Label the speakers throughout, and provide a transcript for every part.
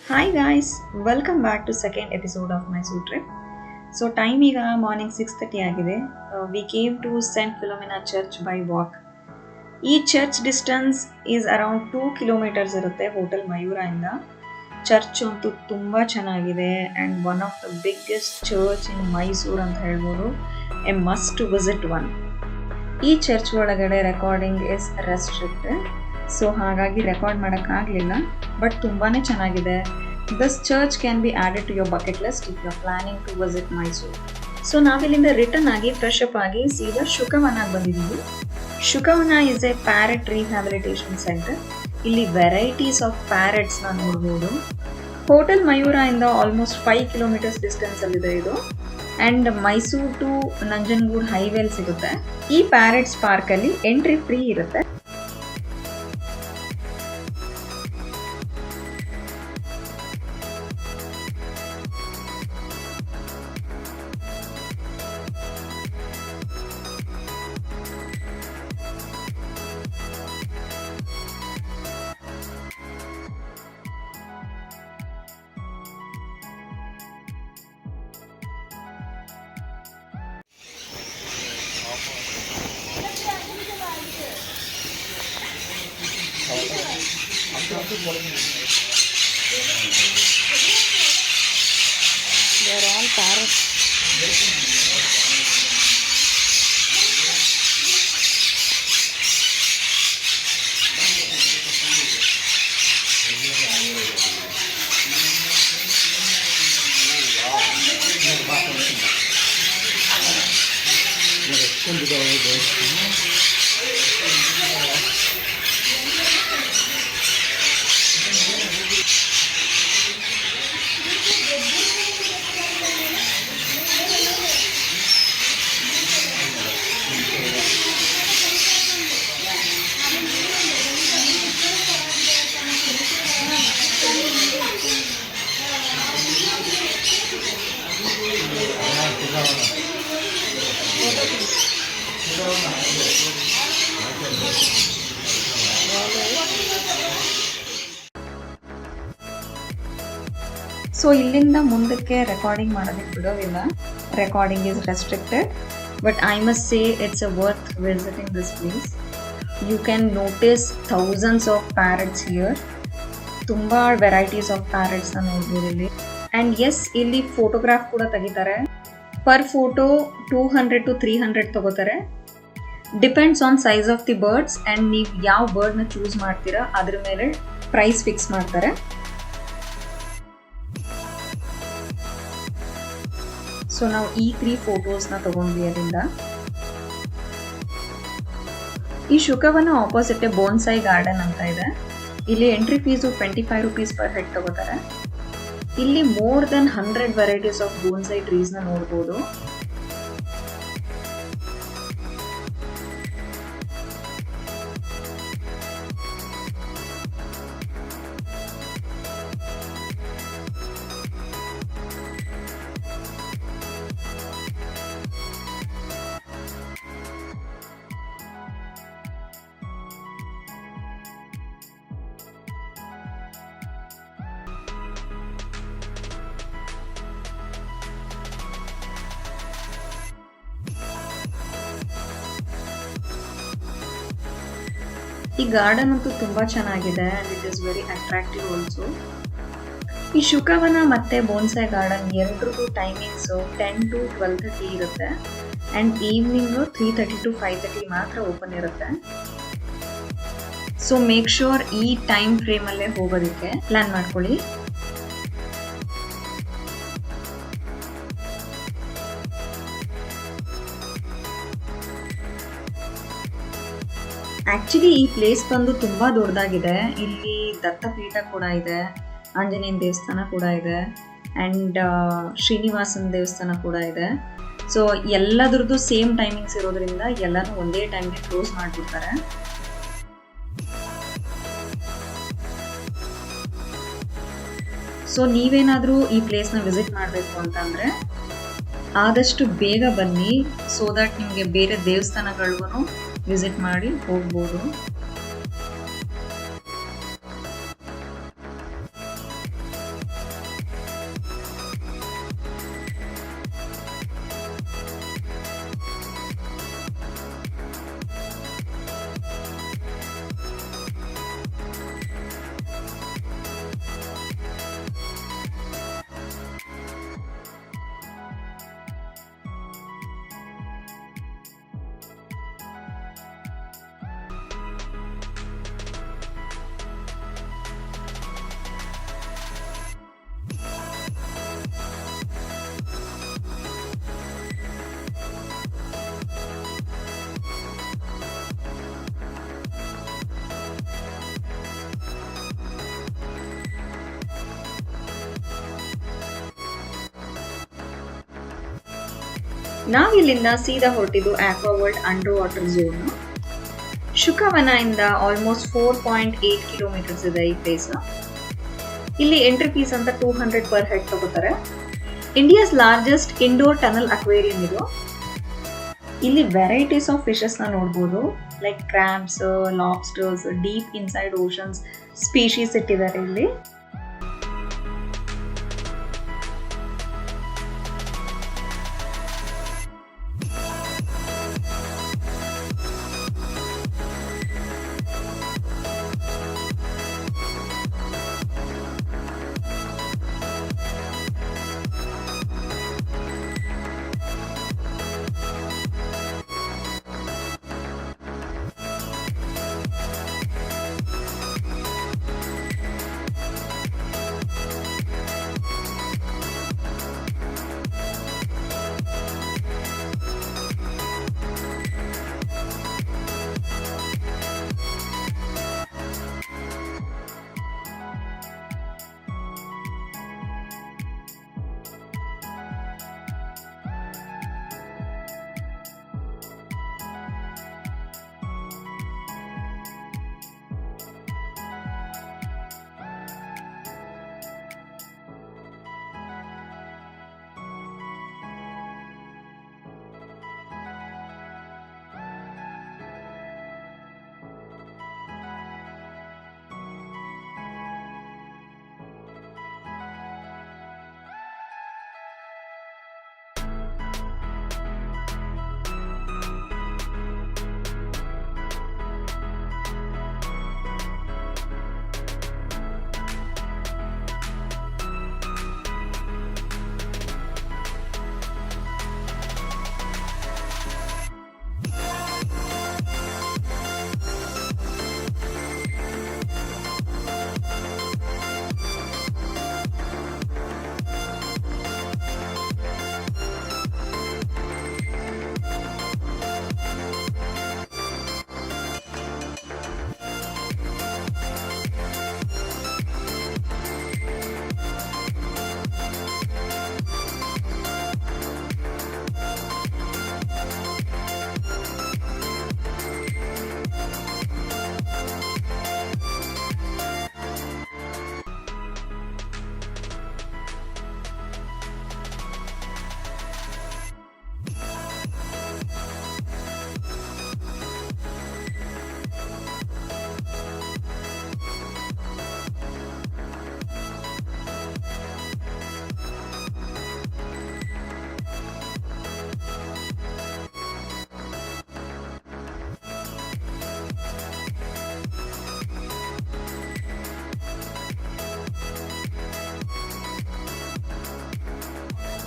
Speaker 1: Hi guys, welcome back to second episode of my zoo trip. So time ಈಗ morning 6:30 ಆಗಿದೆ. We came to St. Philomena Church by walk. ಈ church distance is around 2 kilometres ಇರುತ್ತೆ hotel Mayura ಇಂದ. Church ಅಂತೂ ತುಂಬಾ ಚೆನ್ನಾಗಿದೆ and one of the biggest church in Mysuru ಅಂತ ಹೇಳ್ಬೋದು. A must to visit one. ಈ ಚರ್ಚ್ ಒಳಗಡೆ ರೆಕಾರ್ಡಿಂಗ್ ಇಸ್ ರೆಸ್ಟ್ರಿಕ್ಟೆಡ್, ಸೊ ಹಾಗಾಗಿ ರೆಕಾರ್ಡ್ ಮಾಡೋಕ್ಕಾಗಲಿಲ್ಲ, ಬಟ್ ತುಂಬಾ ಚೆನ್ನಾಗಿದೆ. This church can be added to your bucket list if you are planning to visit Mysuru. So ನಾವಿಲ್ಲಿಂದ return ಆಗಿ ಫ್ರೆಶ್ ಅಪ್ ಆಗಿ ಸೀದಾ ಶುಕವನಾಗಿ ಬಂದಿದ್ದೀವಿ. Shukavana is a parrot rehabilitation centre. ಇಲ್ಲಿ ವೆರೈಟೀಸ್ ಆಫ್ ಪ್ಯಾರೆಟ್ಸ್ನ ನೋಡ್ಬೋದು. ಹೋಟೆಲ್ ಮಯೂರ ಇಂದ ಆಲ್ಮೋಸ್ಟ್ 5 ಕಿಲೋಮೀಟರ್ಸ್ ಡಿಸ್ಟೆನ್ಸ್ ಅಲ್ಲಿದೆ ಇದು. ಆ್ಯಂಡ್ ಮೈಸೂರು ಟು ನಂಜನಗೂಡು ಹೈವೇಲ್ ಸಿಗುತ್ತೆ. ಈ ಪ್ಯಾರೆಟ್ಸ್ ಪಾರ್ಕಲ್ಲಿ ಎಂಟ್ರಿ ಫ್ರೀ ಇರುತ್ತೆ. They are all parrots. So ಇಲ್ಲಿಂದ ಮುಂದಕ್ಕೆ ರೆಕಾರ್ಡಿಂಗ್ ಮಾಡೋದಕ್ಕೆ ಬಿಡೋದಿಲ್ಲ. Recording is restricted, but I must say it's a worth visiting this place. You can notice thousands of parrots here. ತುಂಬ ವೆರೈಟೀಸ್ ಆಫ್ ಪ್ಯಾರೆಟ್ಸ್ನ ನೋಡ್ಬೋದು ಇಲ್ಲಿ. ಆ್ಯಂಡ್ ಎಸ್, ಇಲ್ಲಿ ಫೋಟೋಗ್ರಾಫ್ ಕೂಡ ತೆಗಿತಾರೆ. ಪರ್ ಫೋಟೋ 200 to 300 ತಗೋತಾರೆ. Depends on size of the birds and ನೀವು ಯಾವ ಬರ್ಡ್ನ ಚೂಸ್ ಮಾಡ್ತೀರಾ ಅದ್ರ ಮೇಲೆ ಪ್ರೈಸ್ ಫಿಕ್ಸ್ ಮಾಡ್ತಾರೆ. ಸೊ ನಾವು ಈ 3 ಫೋಟೋಸ್ನ ತಗೊಂಡ್ವಿ ಅಲ್ಲಿಂದ. ಈ ಶುಕವನ ಆಪೋಸಿಟ್ ಬೋನ್ಸಾಯಿ ಗಾರ್ಡನ್ ಅಂತ ಇದೆ. ಇಲ್ಲಿ entry fees 25 rupees per head ತಗೋತಾರೆ. ಇಲ್ಲಿ more than 100 varieties of bonsai ಟ್ರೀಸ್ನ ನೋಡ್ಬೋದು. ಈ ಗಾರ್ಡನ್ ಅಂತೂ ತುಂಬ ಚೆನ್ನಾಗಿದೆ and it is very attractive also. ಈ ಶುಕವನ ಮತ್ತು ಬೋನ್ಸಾಯಿ ಗಾರ್ಡನ್ ಎರಡರದ್ದು ಟೈಮಿಂಗ್ಸು 10 to 12:30 ಇರುತ್ತೆ. ಆ್ಯಂಡ್ ಈವ್ನಿಂಗು 3:30 to 5:30 ಮಾತ್ರ ಓಪನ್ ಇರುತ್ತೆ. ಸೊ ಮೇಕ್ ಶ್ಯೂರ್ ಈ ಟೈಮ್ ಫ್ರೇಮಲ್ಲೇ ಹೋಗೋದಕ್ಕೆ ಪ್ಲ್ಯಾನ್ ಮಾಡ್ಕೊಳ್ಳಿ. ಆ್ಯಕ್ಚುಲಿ ಈ ಪ್ಲೇಸ್ ಬಂದು ತುಂಬ ದೊಡ್ಡದಾಗಿದೆ. ಇಲ್ಲಿ ದತ್ತಪೀಠ ಕೂಡ ಇದೆ, ಆಂಜನೇಯನ ದೇವಸ್ಥಾನ ಕೂಡ ಇದೆ, ಆ್ಯಂಡ್ ಶ್ರೀನಿವಾಸನ ದೇವಸ್ಥಾನ ಕೂಡ ಇದೆ. ಸೊ ಎಲ್ಲದ್ರದ್ದು ಸೇಮ್ ಟೈಮಿಂಗ್ಸ್ ಇರೋದ್ರಿಂದ ಎಲ್ಲನೂ ಒಂದೇ ಟೈಮ್ಗೆ ಕ್ಲೋಸ್ ಮಾಡಿಬಿಡ್ತಾರೆ. ಸೊ ನೀವೇನಾದರೂ ಈ ಪ್ಲೇಸ್ನ ವಿಸಿಟ್ ಮಾಡಬೇಕು ಅಂತಂದರೆ ಆದಷ್ಟು ಬೇಗ ಬನ್ನಿ, ಸೋ ದಟ್ ನಿಮಗೆ ಬೇರೆ ದೇವಸ್ಥಾನಗಳಿಗೂ ವಿಸಿಟ್ ಮಾಡಿ ಹೋಗ್ಬೋದು. ನಾವಿಲ್ಲಿಂದ ಸೀದಾ ಹೊರಟಿದ್ದು aqua world under water zone. Shukavana ಇಂದ ಆಲ್ಮೋಸ್ಟ್ 4.8 ಕಿಲೋಮೀಟರ್ಸ್ ಇದೆ ಈ ಪ್ಲೇಸ್. ಇಲ್ಲಿ ಎಂಟ್ರಿ ಫೀಸ್ ಅಂತ 200 ಪರ್ ಹೆಡ್ ತಗೋತಾರೆ. India's largest indoor tunnel aquarium ಇದು. ಇಲ್ಲಿ ವೆರೈಟೀಸ್ ಆಫ್ ಫಿಶಸ್ ನ ನೋಡ್ಬೋದು, like crabs, ಲಾಬ್ಸ್ಟರ್ಸ್, deep inside oceans species ಇಟ್ಟಿದ್ದಾರೆ ಇಲ್ಲಿ.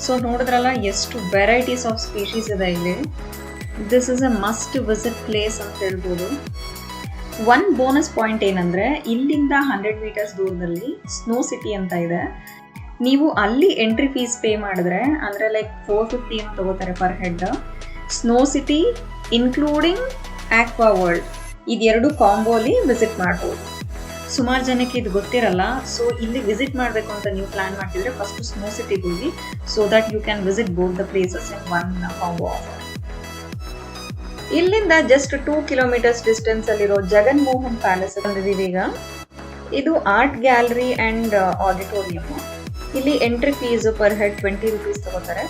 Speaker 1: ಸೊ ನೋಡಿದ್ರಲ್ಲ ಎಷ್ಟು ವೆರೈಟೀಸ್ ಆಫ್ ಸ್ಪೀಶೀಸ್ ಇದೆ ಇಲ್ಲಿ. This is a must visit place ಅಂತ ಹೇಳ್ಬೋದು. ಒನ್ ಬೋನಸ್ ಪಾಯಿಂಟ್ ಏನಂದ್ರೆ ಇಲ್ಲಿಂದ 100 ಮೀಟರ್ಸ್ ದೂರದಲ್ಲಿ ಸ್ನೋ ಸಿಟಿ ಅಂತ ಇದೆ. ನೀವು ಅಲ್ಲಿ ಎಂಟ್ರಿ ಫೀಸ್ ಪೇ ಮಾಡಿದ್ರೆ ಅಂದ್ರೆ ಲೈಕ್ 450 ಅಂತ ತಗೋತಾರೆ per head. Snow city including aqua world ಇದೆರಡು ಕಾಂಬೋಲಿ ವಿಸಿಟ್ ಮಾಡ್ಬೋದು. ಸುಮಾರು ಜನಕ್ಕೆ ಇದು ಗೊತ್ತಿರಲ್ಲ. ಸೊ ಇಲ್ಲಿ ವಿಸಿಟ್ ಮಾಡಬೇಕು ಅಂತ ನೀವು ಪ್ಲಾನ್ ಮಾಡ್ತಿದ್ರೆ ಫಸ್ಟ್ ಸ್ನೋ ಸಿಟಿಗೆ ಹೋಗಿ, so that you can visit both the places in one combo offer. ಇಲ್ಲಿಂದ ಜಸ್ಟ್ 2 ಕಿಲೋಮೀಟರ್ಸ್ ಡಿಸ್ಟೆನ್ಸ್ ಅಲ್ಲಿರೋ ಜಗನ್ ಮೋಹನ್ ಪ್ಯಾಲೇಸ್ ಬಂದಿದ್ದೀವಿ ಈಗ. ಇದು ಆರ್ಟ್ ಗ್ಯಾಲರಿ ಅಂಡ್ ಆಡಿಟೋರಿಯಂ. ಇಲ್ಲಿ entry fees per head 20 rupees ತಗೋತಾರೆ.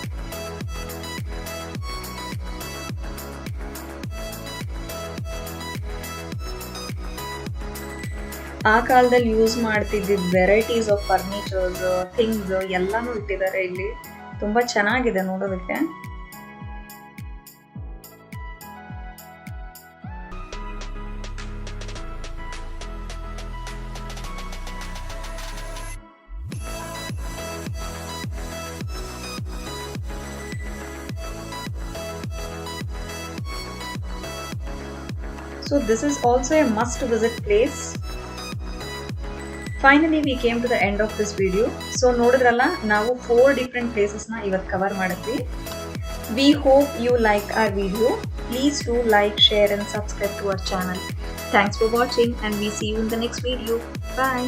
Speaker 1: ಆ ಕಾಲದಲ್ಲಿ ಯೂಸ್ ಮಾಡ್ತಿದ್ದ ವೆರೈಟೀಸ್ ಆಫ್ ಫರ್ನಿಚರ್ಸ್, ಥಿಂಗ್ಸ್ ಎಲ್ಲಾನು ಇಟ್ಟಿದ್ದಾರೆ ಇಲ್ಲಿ. ತುಂಬಾ ಚೆನ್ನಾಗಿದೆ ನೋಡೋದಕ್ಕೆ. So this is also a must visit place. Finally we came to the end of this video. So ನೋಡಿದ್ರಲ್ಲ, ನಾವು 4 different places ನ ಇವತ್ತು ಕವರ್ ಮಾಡಿದ್ವಿ. We hope you liked our video. Please do like, share and subscribe to our channel. Thanks for watching and we see you in the next video. Bye.